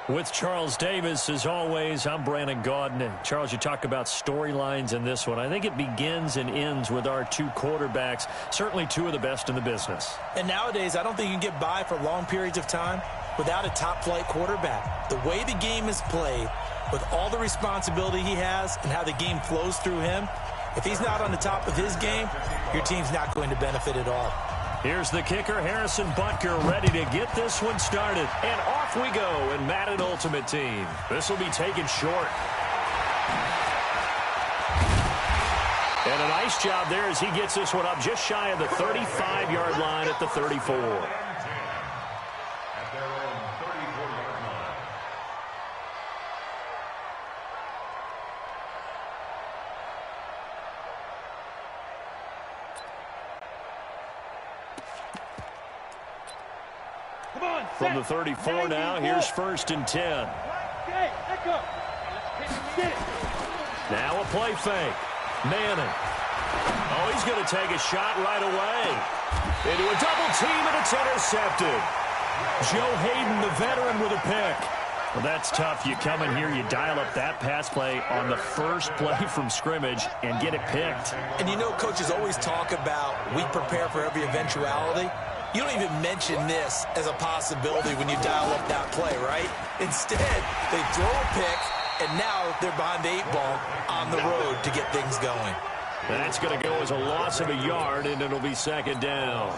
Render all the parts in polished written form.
With Charles Davis, as always, I'm Brandon Gaudin. Charles, you talk about storylines in this one. I think it begins and ends with our two quarterbacks, certainly two of the best in the business. And nowadays, I don't think you can get by for long periods of time without a top-flight quarterback. The way the game is played, with all the responsibility he has and how the game flows through him, if he's not on the top of his game, your team's not going to benefit at all. Here's the kicker, Harrison Butker, ready to get this one started. And off we go in Madden Ultimate Team. This will be taken short. And a nice job there as he gets this one up just shy of the 35-yard line at the 34. From the 34 now, here's 1st and 10. Now a play fake. Manning. Oh, he's going to take a shot right away. Into a double team, and it's intercepted. Joe Hayden, the veteran, with a pick. Well, that's tough. You come in here, you dial up that pass play on the first play from scrimmage and get it picked. And you know, coaches always talk about we prepare for every eventuality. You don't even mention this as a possibility when you dial up that play, right? Instead, they throw a pick, and now they're behind the 8-ball on the road to get things going. That's going to go as a loss of a yard, and it'll be 2nd down.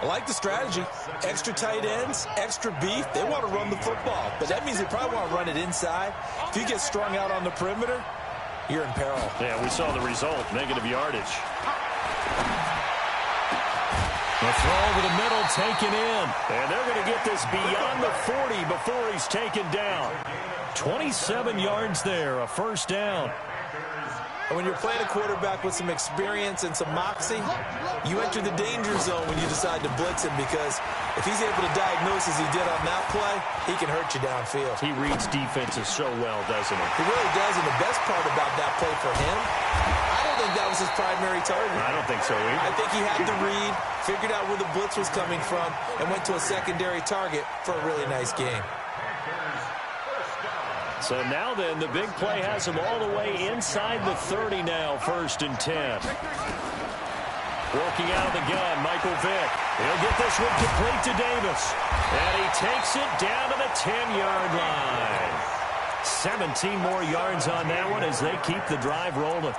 I like the strategy. Extra tight ends, extra beef. They want to run the football, but that means they probably want to run it inside. If you get strung out on the perimeter, you're in peril. Yeah, we saw the result, negative yardage. The throw over the middle, taken in. And they're going to get this beyond the 40 before he's taken down. 27 yards there, a 1st down. And when you're playing a quarterback with some experience and some moxie, you enter the danger zone when you decide to blitz him, because if he's able to diagnose as he did on that play, he can hurt you downfield. He reads defenses so well, doesn't he? He really does, and the best part about that play for him, I don't think that was his primary target. I don't think so either. I think he had the read, figured out where the blitz was coming from, and went to a secondary target for a really nice game. So now then, the big play has him all the way inside the 30 now, 1st and 10. Working out of the gun, Michael Vick. He'll get this one complete to Davis. And he takes it down to the 10-yard line. 17 more yards on that one as they keep the drive rolling.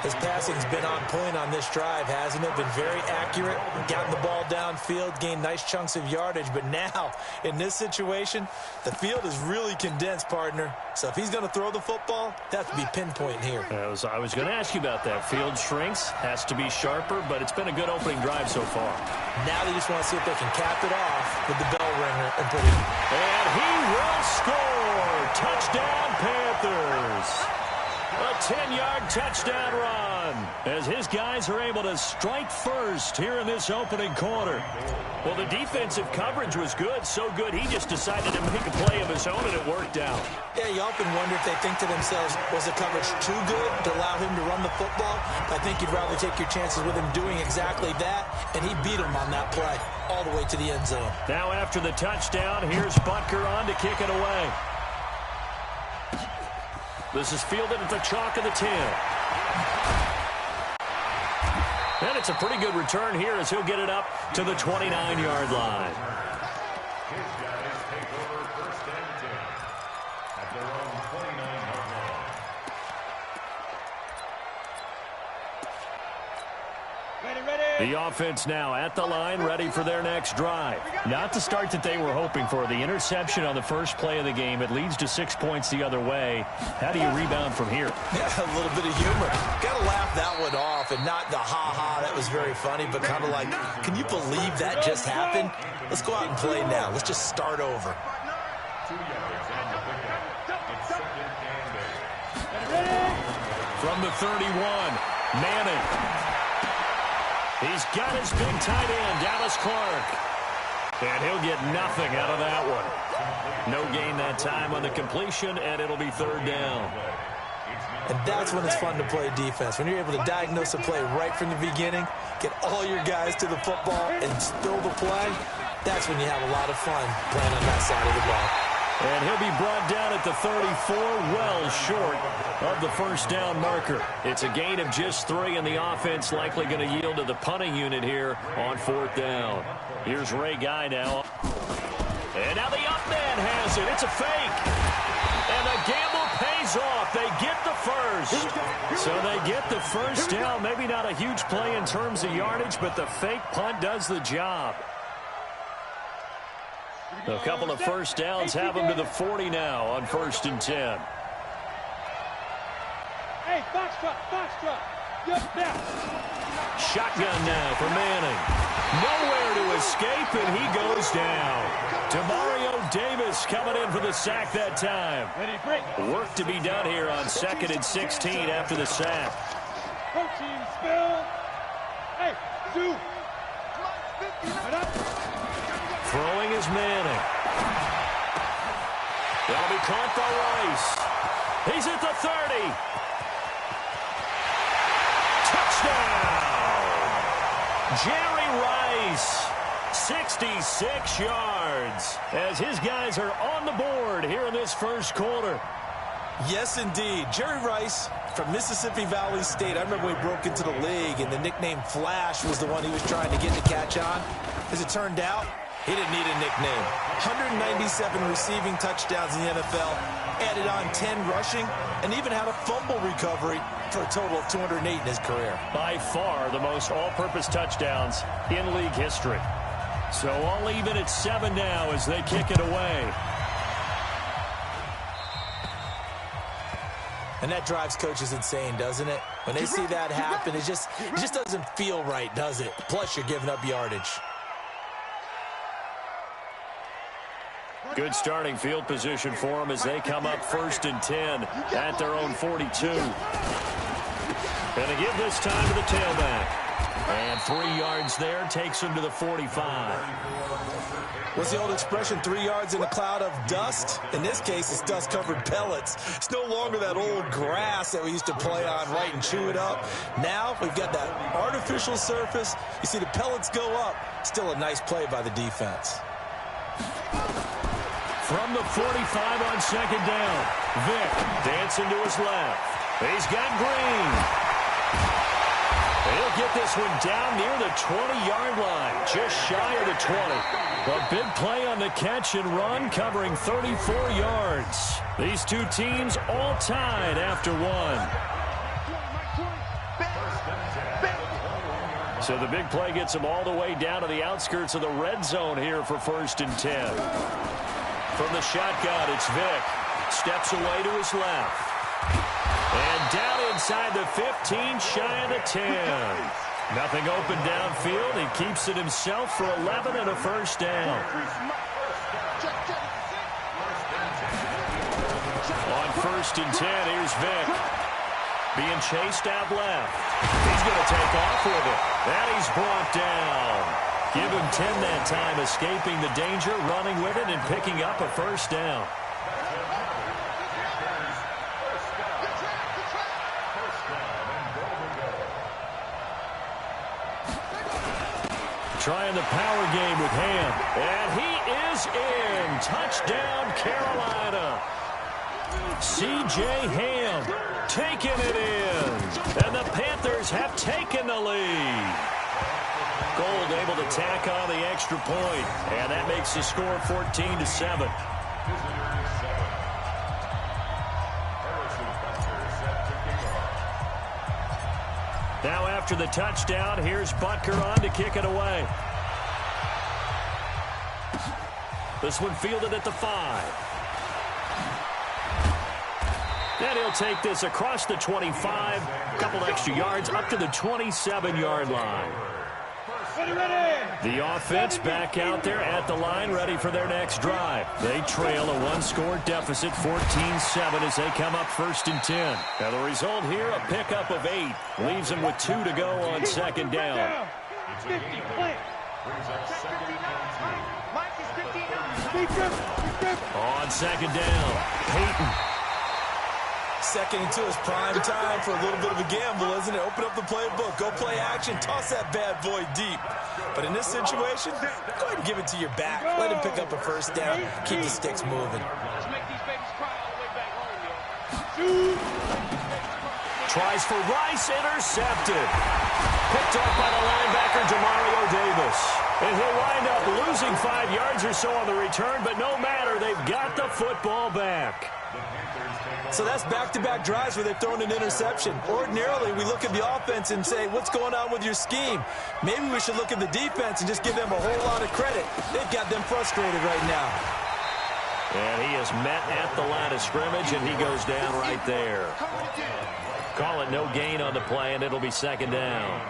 His passing's been on point on this drive, hasn't it? Been very accurate, gotten the ball downfield, gained nice chunks of yardage. But now, in this situation, the field is really condensed, partner. So if he's going to throw the football, that has to be pinpoint here. I was going to ask you about that. Field shrinks, has to be sharper, but it's been a good opening drive so far. Now they just want to see if they can cap it off with the bell ringer and put it in. And he will score! Touchdown, Panthers! A 10-yard touchdown run as his guys are able to strike first here in this opening quarter. Well, the defensive coverage was good, so good he just decided to make a play of his own, and it worked out. Yeah, you often wonder if they think to themselves, was the coverage too good to allow him to run the football? I think you'd rather take your chances with him doing exactly that, and he beat him on that play all the way to the end zone. Now after the touchdown, here's Butker on to kick it away. This is fielded at the chalk of the 10. And it's a pretty good return here as he'll get it up to the 29-yard line. His guys take over 1st and 10 at their own 29-yard line. The offense now at the line, ready for their next drive. Not the start that they were hoping for. The interception on the first play of the game. It leads to 6 points the other way. How do you rebound from here? Yeah, a little bit of humor. Got to laugh that one off, and not the ha-ha, that was very funny, but kind of like, can you believe that just happened? Let's go out and play now. Let's just start over. 2 yards on the pickup. It's 2nd and 8. From the 31, Manning. He's got his big tight end, Dallas Clark. And he'll get nothing out of that one. No gain that time on the completion, and it'll be 3rd down. And that's when it's fun to play defense. When you're able to diagnose a play right from the beginning, get all your guys to the football, and spill the play, that's when you have a lot of fun playing on that side of the ball. And he'll be brought down at the 34, well short of the first down marker. It's a gain of just 3, and the offense likely going to yield to the punting unit here on 4th down. Here's Ray Guy now. And now the up man has it. It's a fake. And the gamble pays off. They get the first. So they get the first down. Maybe not a huge play in terms of yardage, but the fake punt does the job. A couple of first downs have them to the 40 now on 1st and 10. Hey, foxtrot. Shotgun now for Manning. Nowhere to escape, and he goes down. Demario Davis coming in for the sack that time. Work to be done here on 2nd and 16 after the sack. Coaching spill. Hey, Sue. Throwing is Manning. That'll be caught by Rice. He's at the 30. Touchdown! Jerry Rice, 66 yards, as his guys are on the board here in this first quarter. Yes, indeed. Jerry Rice from Mississippi Valley State. I remember when he broke into the league, and the nickname Flash was the one he was trying to get the catch on. As it turned out, he didn't need a nickname. 197 receiving touchdowns in the NFL, added on 10 rushing, and even had a fumble recovery for a total of 208 in his career. By far the most all-purpose touchdowns in league history. So all even at 7 now as they kick it away. And that drives coaches insane, doesn't it? When they see that happen, it just doesn't feel right, does it? Plus, you're giving up yardage. Good starting field position for them as they come up 1st and 10 at their own 42. And they give this time to the tailback. And 3 yards there takes them to the 45. What's the old expression, 3 yards in a cloud of dust? In this case, it's dust-covered pellets. It's no longer that old grass that we used to play on, right, and chew it up. Now we've got that artificial surface. You see the pellets go up. Still a nice play by the defense. From the 45 on 2nd down, Vick dancing to his left. He's got Green. He'll get this one down near the 20-yard line, just shy of the 20. A big play on the catch and run, covering 34 yards. These two teams all tied after 1. So the big play gets them all the way down to the outskirts of the red zone here for 1st and 10. From the shotgun, it's Vick. Steps away to his left. And down inside the 15, shy of the 10. Nothing open downfield. He keeps it himself for 11 and a first down. On 1st and 10, here's Vick. Being chased out left. He's going to take off with it. And he's brought down. Give him 10 that time, escaping the danger, running with it, and picking up a first down. Trying the power game with Ham. And he is in. Touchdown, Carolina. C.J. Ham taking it in. And the Panthers have taken the lead. Gold able to tack on the extra point. And that makes the score 14-7. Now after the touchdown, here's Butker on to kick it away. This one fielded at the 5. And he'll take this across the 25. A couple extra yards up to the 27-yard line. The offense back out there at the line, ready for their next drive. They trail a one-score deficit, 14-7, as they come up 1st and 10. Now the result here, a pickup of 8. Leaves them with 2 to go on 2nd down. On 2nd down, Peyton. Second and 2 is prime time for a little bit of a gamble, isn't it? Open up the playbook, go play action, toss that bad boy deep. But in this situation, go ahead and give it to your back. Let him pick up a first down, keep the sticks moving. Let's make these babies cry all the way back home, yo. Tries for Rice, intercepted. Picked off by the linebacker, Demario Davis. And he'll wind up losing 5 yards or so on the return, but no matter, they've got the football back. So that's back-to-back drives where they've thrown an interception. Ordinarily, we look at the offense and say, what's going on with your scheme? Maybe we should look at the defense and just give them a whole lot of credit. They've got them frustrated right now. And he is met at the line of scrimmage, and he goes down right there. Call it no gain on the play, and it'll be second down.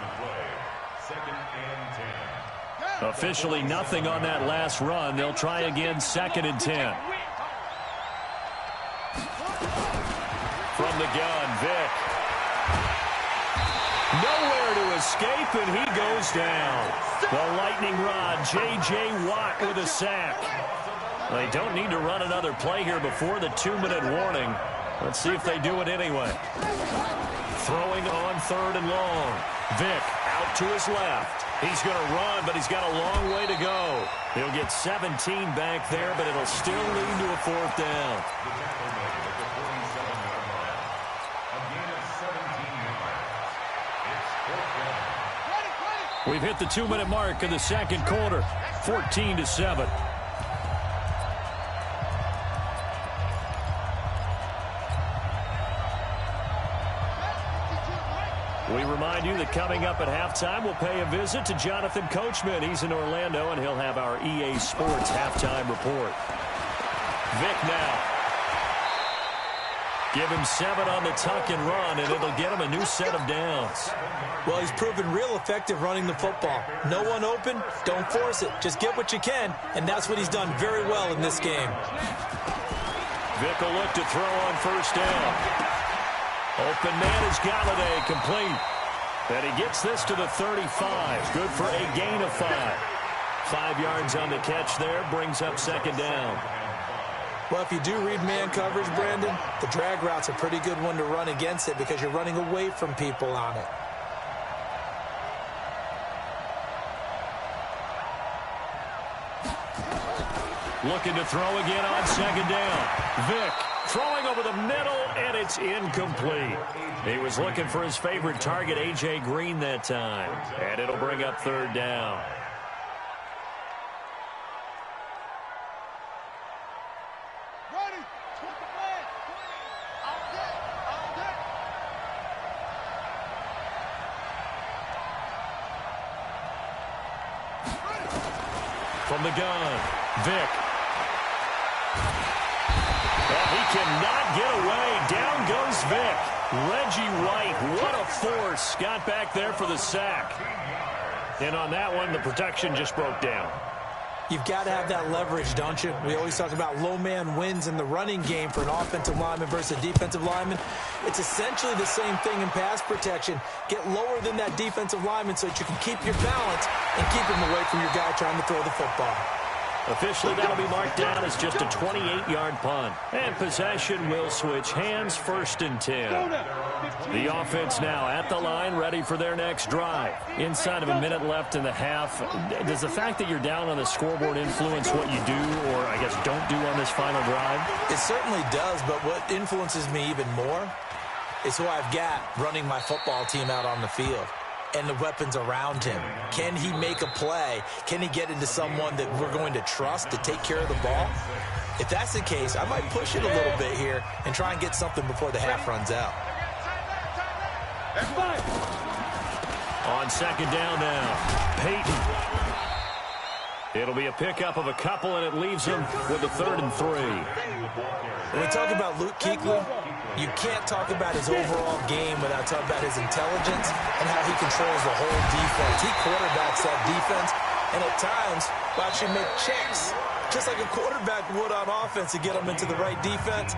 Officially nothing on that last run. They'll try again, second and 10. From the gun, Vick. Nowhere to escape, and he goes down. The lightning rod, J.J. Watt with a sack. They don't need to run another play here before the 2-minute warning. Let's see if they do it anyway. Throwing on third and long. Vick out to his left. He's going to run, but he's got a long way to go. He'll get 17 back there, but it'll still lead to a fourth down. We've hit the 2-minute mark in the second quarter, 14-7. We remind you that coming up at halftime, we'll pay a visit to Jonathan Coachman. He's in Orlando, and he'll have our EA Sports halftime report. Vick now. Give him 7 on the tuck and run, and it'll get him a new set of downs. Well, he's proven real effective running the football. No one open, don't force it. Just get what you can, and that's what he's done very well in this game. Vick will look to throw on first down. Open man is Galladay, complete. And he gets this to the 35. Good for a gain of 5. 5 yards on the catch there, brings up second down. Well, if you do read man coverage, Brandon, the drag route's a pretty good one to run against it because you're running away from people on it. Looking to throw again on second down. Vick throwing over the middle, and it's incomplete. He was looking for his favorite target, A.J. Green, that time. And it'll bring up third down. From the gun, Vick. And he cannot get away. Down goes Vick. Reggie White, what a force. Got back there for the sack. And on that one, the protection just broke down. You've got to have that leverage, don't you? We always talk about low man wins in the running game for an offensive lineman versus a defensive lineman. It's essentially the same thing in pass protection. Get lower than that defensive lineman so that you can keep your balance and keep him away from your guy trying to throw the football. Officially, that'll be marked down as just a 28-yard punt. And possession will switch hands, first and 10. The offense now at the line, ready for their next drive. Inside of a minute left in the half, does the fact that you're down on the scoreboard influence what you do, or I guess don't do on this final drive? It certainly does, but what influences me even more is who I've got running my football team out on the field and the weapons around him. Can he make a play? Can he get into someone that we're going to trust to take care of the ball? If that's the case, I might push it a little bit here and try and get something before the half runs out. On second down now, Peyton. It'll be a pickup of a couple, and it leaves him with a 3rd and 3. When we talk about Luke Kuechly, you can't talk about his overall game without talking about his intelligence and how he controls the whole defense. He quarterbacks that defense, and at times will actually make checks, just like a quarterback would on offense to get them into the right defense.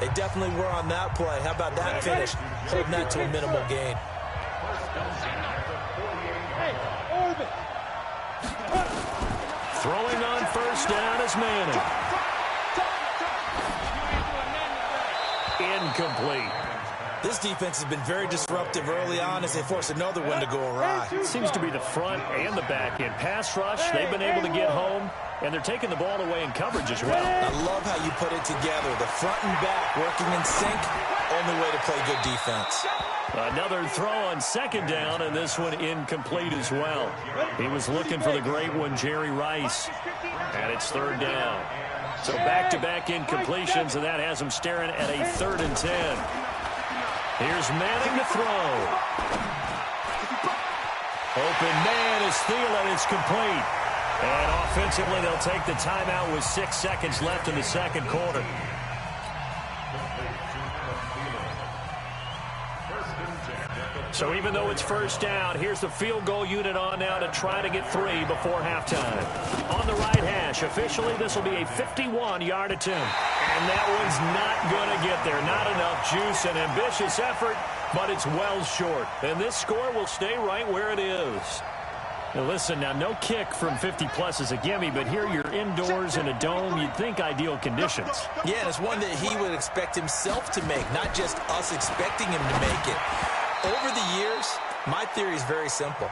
They definitely were on that play. How about that finish? Holding that to a minimal gain. Throwing on first down is Manning. incomplete. This defense has been very disruptive early on as they force another one to go awry. It seems to be the front and the back end. Pass rush, they've been able to get home, and they're taking the ball away in coverage as well. I love how you put it together. The front and back working in sync, only way to play good defense. Another throw on second down, and this one incomplete as well. He was looking for the great one, Jerry Rice, and it's third down. So back-to-back incompletions, and that has him staring at a 3rd and 10. Here's Manning to throw. Open man is Thielen. It's complete. And offensively, they'll take the timeout with 6 seconds left in the second quarter. So even though it's first down, here's the field goal unit on now to try to get 3 before halftime. On the right hash, officially this will be a 51-yard attempt. And that one's not going to get there. Not enough juice, an ambitious effort, but it's well short. And this score will stay right where it is. Now listen, now no kick from 50-plus is a gimme, but here you're indoors in a dome. You'd think ideal conditions. Yeah, and it's one that he would expect himself to make, not just us expecting him to make it. Over the years, my theory is very simple.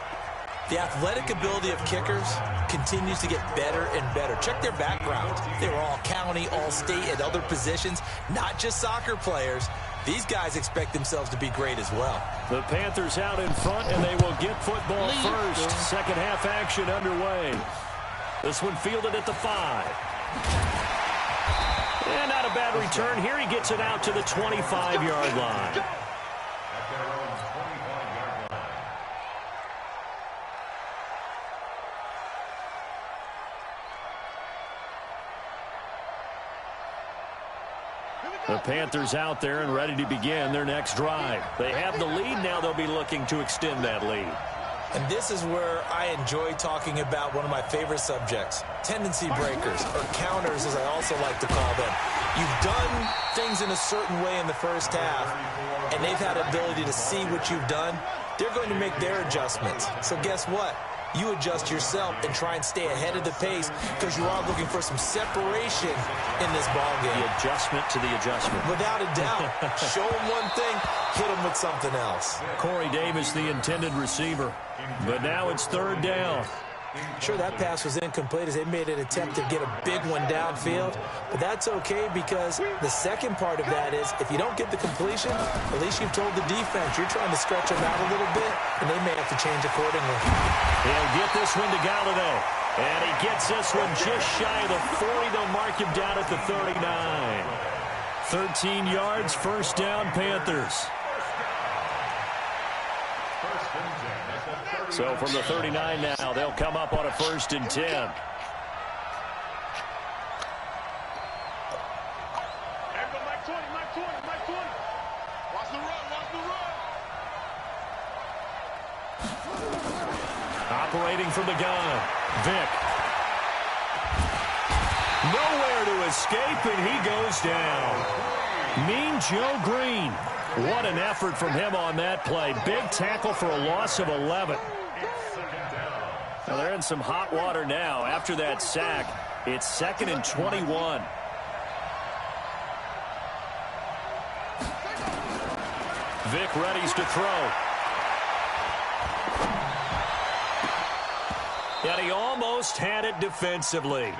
The athletic ability of kickers continues to get better and better. Check their background. They were all county, all state, at other positions, not just soccer players. These guys expect themselves to be great as well. The Panthers out in front, and they will get football first. Second half action underway. This one fielded at the 5. And not a bad return. Here he gets it out to the 25-yard line. The Panthers out there and ready to begin their next drive. They have the lead. Now they'll be looking to extend that lead. And this is where I enjoy talking about one of my favorite subjects, tendency breakers, or counters as I also like to call them. You've done things in a certain way in the first half, and they've had ability to see what you've done. They're going to make their adjustments. So guess what? You adjust yourself and try and stay ahead of the pace because you are looking for some separation in this ball game. The adjustment to the adjustment. Without a doubt. Show them one thing, hit them with something else. Corey Davis, the intended receiver. But now it's third down. Sure, that pass was incomplete as they made an attempt to get a big one downfield. But that's okay because the second part of that is if you don't get the completion, at least you've told the defense you're trying to stretch them out a little bit, and they may have to change accordingly. He'll get this one to Galladay. And he gets this one just shy of the 40. They'll mark him down at the 39. 13 yards, first down, Panthers. So from the 39 now, they'll come up on a 1st and 10. Everybody, Mike 20, Mike 20, Mike 20. Watch the run, watch the run. Operating from the gun, Vic. Nowhere to escape, and he goes down. Mean Joe Green. What an effort from him on that play. Big tackle for a loss of 11. Now they're in some hot water now. After that sack, it's 2nd and 21. Vic readies to throw. And he almost had it defensively.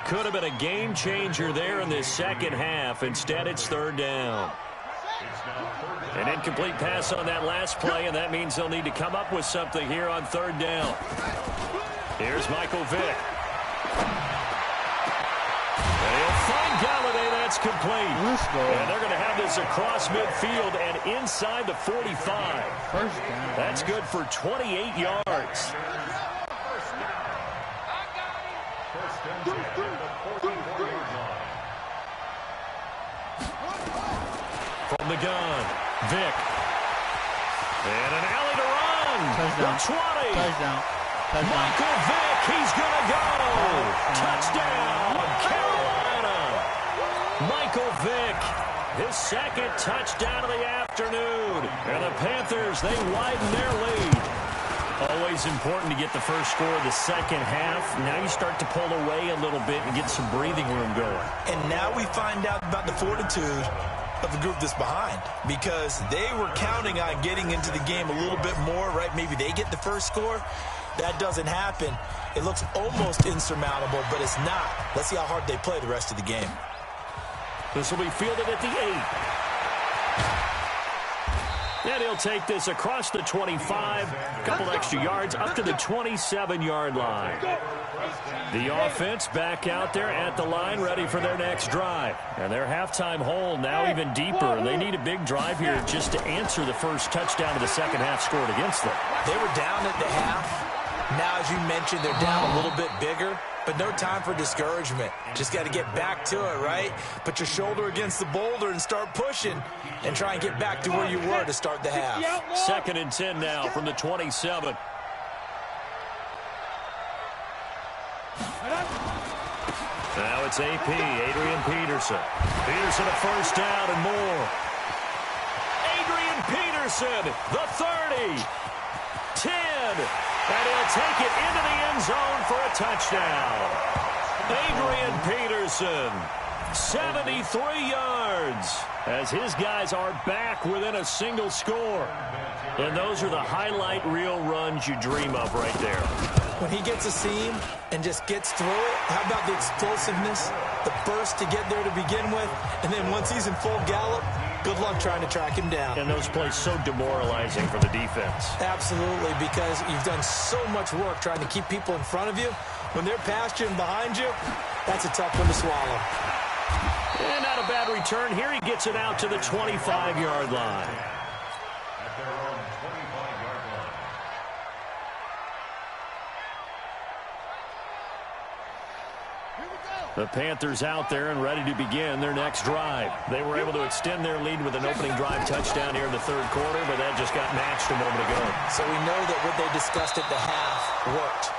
Could have been a game changer there in this second half. Instead, it's third down. An incomplete pass on that last play, and that means they'll need to come up with something here on third down. Here's Michael Vick. And he'll find Galladay. That's complete. And they're going to have this across midfield and inside the 45. First down. That's good for 28 yards. From the gun, Vic. And an alley to run. Touchdown. The 20. Touchdown. Michael Vick, he's going to go. Touchdown, Carolina. Michael Vick, his second touchdown of the afternoon. And the Panthers, they widen their lead. Always important to get the first score of the second half. Now you start to pull away a little bit and get some breathing room going. And now we find out about the fortitude of the group that's behind, because they were counting on getting into the game a little bit more, right? Maybe they get the first score. That doesn't happen. It looks almost insurmountable, but it's not. Let's see how hard they play the rest of the game. This will be fielded at the 8. And he'll take this across the 25, a couple extra yards up to the 27-yard line. The offense back out there at the line, ready for their next drive. And their halftime hole now even deeper, and they need a big drive here just to answer the first touchdown of the second half scored against them. They were down at the half. Now, as you mentioned, they're down a little bit bigger, but no time for discouragement. Just got to get back to it, right? Put your shoulder against the boulder and start pushing and try and get back to where you were to start the half. 2nd and 10 now from the 27. Now it's AP, Adrian Peterson. Peterson a first down and more. Adrian Peterson, the 30. 10. And he'll take it into the end zone for a touchdown. Adrian Peterson, 73 yards, as his guys are back within a single score. And those are the highlight reel runs you dream of right there. When he gets a seam and just gets through it, how about the explosiveness, the burst to get there to begin with, and then once he's in full gallop, good luck trying to track him down. And those plays so demoralizing for the defense. Absolutely, because you've done so much work trying to keep people in front of you. When they're past you and behind you, that's a tough one to swallow. And not a bad return here. He gets it out to the 25-yard line. At their own 25-yard line. The Panthers out there and ready to begin their next drive. They were able to extend their lead with an opening drive touchdown here in the third quarter, but that just got matched a moment ago. So we know that what they discussed at the half worked.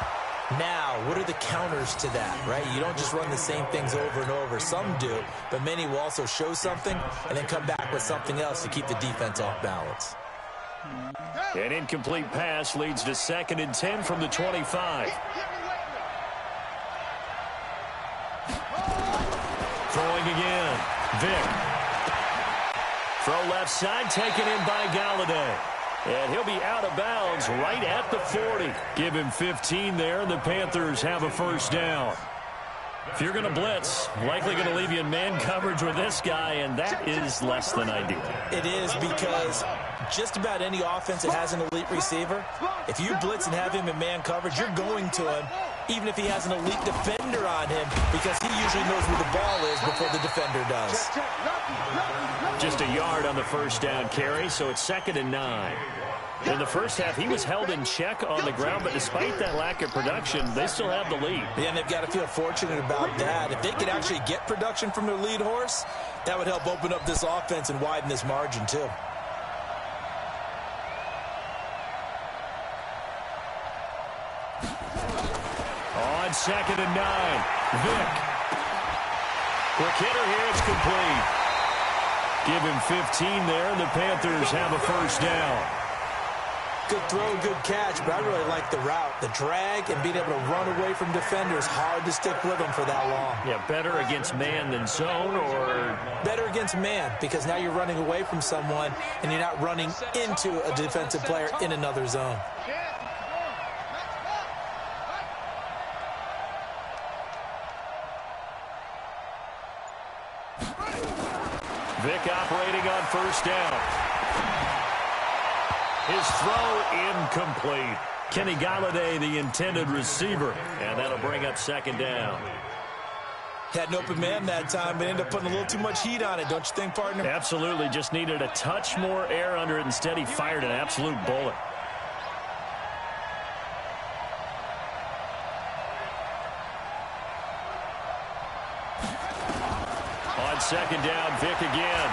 Now, what are the counters to that, right? You don't just run the same things over and over. Some do, but many will also show something and then come back with something else to keep the defense off balance. An incomplete pass leads to 2nd and 10 from the 25. Throwing again. Vick. Throw left side, taken in by Galladay. And he'll be out of bounds right at the 40. Give him 15 there, and the Panthers have a first down. If you're going to blitz, likely going to leave you in man coverage with this guy, and that is less than ideal. It is, because just about any offense that has an elite receiver, if you blitz and have him in man coverage, you're going to him, even if he has an elite defender on him, because he usually knows where the ball is before the defender does. Just a yard on the first down carry, so it's 2nd and 9. In the first half, he was held in check on the ground, but despite that lack of production, they still have the lead. Yeah, and they've got to feel fortunate about that. If they could actually get production from their lead horse, that would help open up this offense and widen this margin, too. On 2nd and 9, Vick. Quick hitter here, it's complete. Give him 15 there, and the Panthers have a first down. Good throw, good catch, but I really like the route. The drag and being able to run away from defenders, hard to stick with them for that long. Yeah, better against man than zone, or? Better against man, because now you're running away from someone, and you're not running into a defensive player in another zone. Vick operating on first down. His throw incomplete. Kenny Galladay, the intended receiver, and that'll bring up 2nd down. Had an open man that time, but ended up putting a little too much heat on it, don't you think, partner? Absolutely. Just needed a touch more air under it. Instead, he fired an absolute bullet. On 2nd down, Vick again.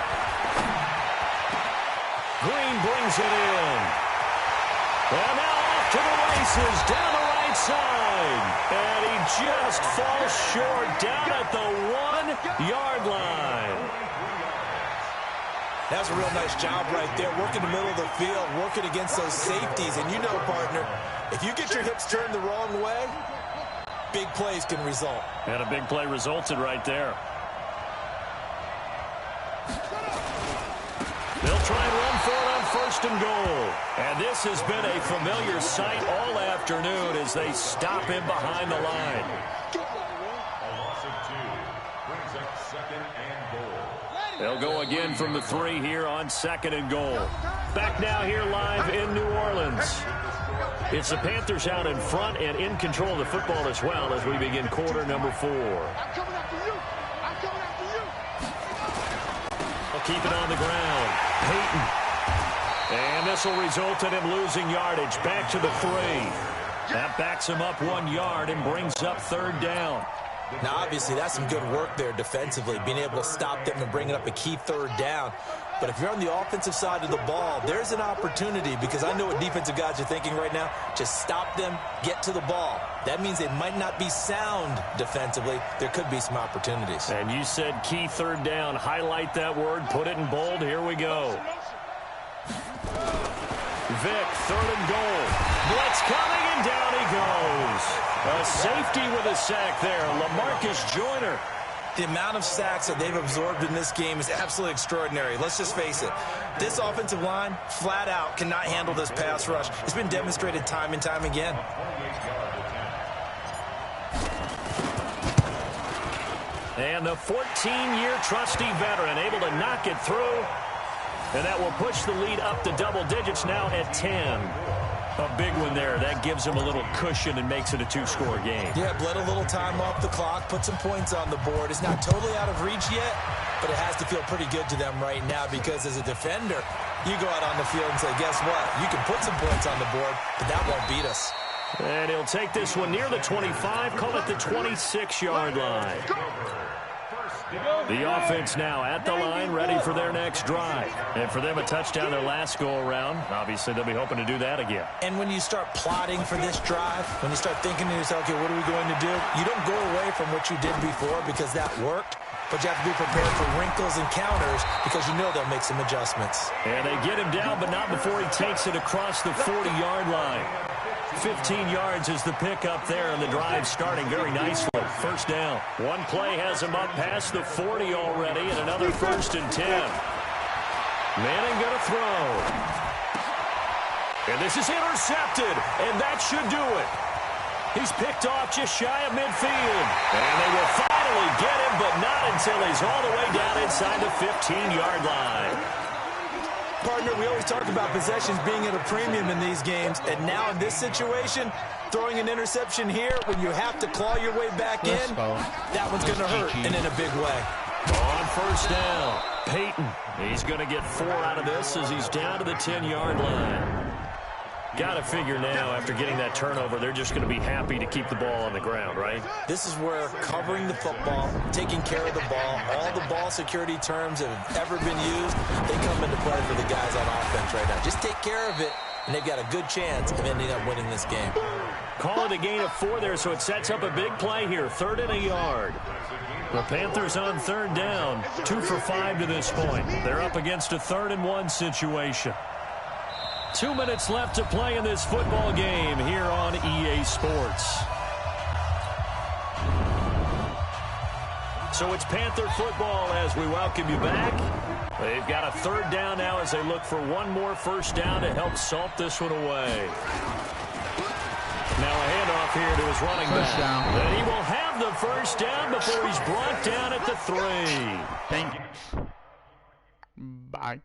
Green brings it in. And now off to the races down the right side. And he just falls short down at the 1-yard line. That's a real nice job right there, working the middle of the field, working against those safeties. And you know, partner, if you get your hips turned the wrong way, big plays can result. And a big play resulted right there. They'll try and run for it on first and goal. And this has been a familiar sight all afternoon as they stop him behind the line. A loss of 2 brings up second and goal. They'll go again from the 3 here on second and goal. Back now here live in New Orleans. It's the Panthers out in front and in control of the football as well as we begin quarter number 4. I'm coming after you. I'm coming after you. They'll keep it on the ground. Peyton. And this will result in him losing yardage. Back to the 3. That backs him up 1 yard and brings up third down. Now, obviously, that's some good work there defensively, being able to stop them and bring it up a key third down. But if you're on the offensive side of the ball, there's an opportunity because I know what defensive guys are thinking right now. Just stop them, get to the ball. That means they might not be sound defensively. There could be some opportunities. And you said key third down. Highlight that word. Put it in bold. Here we go. Vick, third and goal. Blitz coming, and down he goes. A safety with a sack there. LaMarcus Joyner. The amount of sacks that they've absorbed in this game is absolutely extraordinary. Let's just face it. This offensive line, flat out, cannot handle this pass rush. It's been demonstrated time and time again. And the 14-year trusty veteran able to knock it through. And that will push the lead up to double digits now at 10. A big one there. That gives them a little cushion and makes it a 2-score game. Yeah, bled a little time off the clock, put some points on the board. It's not totally out of reach yet, but it has to feel pretty good to them right now because as a defender, you go out on the field and say, guess what? You can put some points on the board, but that won't beat us. And he'll take this one near the 25, call it the 26-yard line. The offense now at the line, ready for their next drive. And for them, a touchdown their last go-around. Obviously, they'll be hoping to do that again. And when you start plotting for this drive, when you start thinking to yourself, okay, what are we going to do? You don't go away from what you did before because that worked, but you have to be prepared for wrinkles and counters because you know they'll make some adjustments. And they get him down, but not before he takes it across the 40-yard line. 15 yards is the pickup there, and the drive starting very nicely. First down. One play has him up past the 40 already, and another first and 10. Manning going to throw. And this is intercepted, and that should do it. He's picked off just shy of midfield. And they will finally get him, but not until he's all the way down inside the 15-yard line. Partner, we always talk about possessions being at a premium in these games, and now in this situation, throwing an interception here when you have to claw your way back in, that one's going to hurt, and in a big way. On first down, Peyton. He's going to get 4 out of this as he's down to the 10-yard line. Got to figure now, after getting that turnover, they're just going to be happy to keep the ball on the ground, right? This is where covering the football, taking care of the ball, all the ball security terms that have ever been used, they come into play for the guys on offense right now. Just take care of it, and they've got a good chance of ending up winning this game. Call it a gain of 4 there, so it sets up a big play here. 3rd and a yard. The Panthers on third down, 2 for 5 to this point. They're up against a 3rd and 1 situation. 2 minutes left to play in this football game here on EA Sports. So it's Panther football as we welcome you back. They've got a 3rd down now as they look for one more first down to help salt this one away. Now a handoff here to his running back. And he will have the first down before he's brought down at the 3. Thank you. Bye.